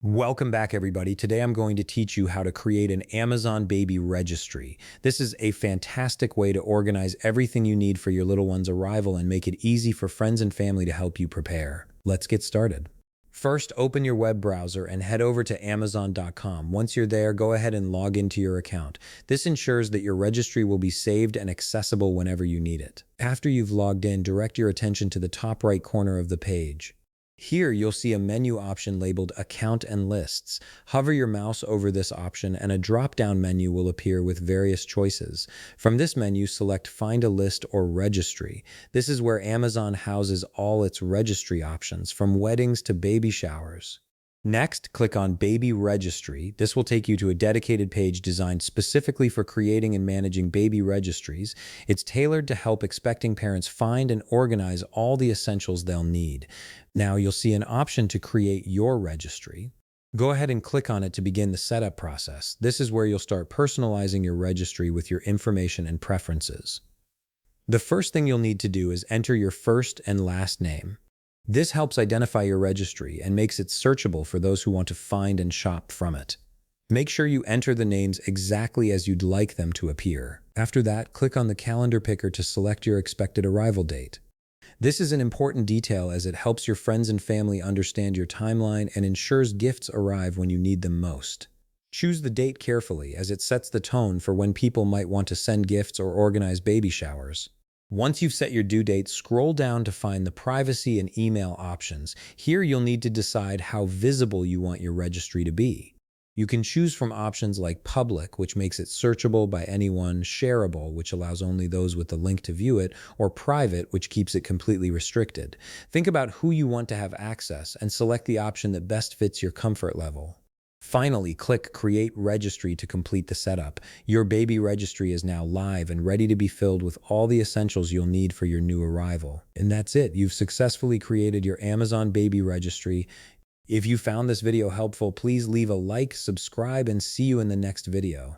Welcome back, everybody. Today I'm going to teach you how to create an Amazon baby registry. This is a fantastic way to organize everything you need for your little one's arrival and make it easy for friends and family to help you prepare. Let's get started. First, open your web browser and head over to Amazon.com. Once you're there, go ahead and log into your account. This ensures that your registry will be saved and accessible whenever you need it. After you've logged in, direct your attention to the top right corner of the page. Here, you'll see a menu option labeled Account and Lists. Hover your mouse over this option and a drop-down menu will appear with various choices. From this menu, select Find a List or Registry. This is where Amazon houses all its registry options, from weddings to baby showers. Next, click on Baby Registry. This will take you to a dedicated page designed specifically for creating and managing baby registries. It's tailored to help expecting parents find and organize all the essentials they'll need. Now, you'll see an option to create your registry. Go ahead and click on it to begin the setup process. This is where you'll start personalizing your registry with your information and preferences. The first thing you'll need to do is enter your first and last name. This helps identify your registry and makes it searchable for those who want to find and shop from it. Make sure you enter the names exactly as you'd like them to appear. After that, click on the calendar picker to select your expected arrival date. This is an important detail as it helps your friends and family understand your timeline and ensures gifts arrive when you need them most. Choose the date carefully as it sets the tone for when people might want to send gifts or organize baby showers. Once you've set your due date, scroll down to find the privacy and email options. Here you'll need to decide how visible you want your registry to be. You can choose from options like public, which makes it searchable by anyone, shareable, which allows only those with the link to view it, or private, which keeps it completely restricted. Think about who you want to have access and select the option that best fits your comfort level. Finally, click Create Registry to complete the setup. Your baby registry is now live and ready to be filled with all the essentials you'll need for your new arrival. And that's it. You've successfully created your Amazon baby registry. If you found this video helpful, please leave a like, subscribe, and see you in the next video.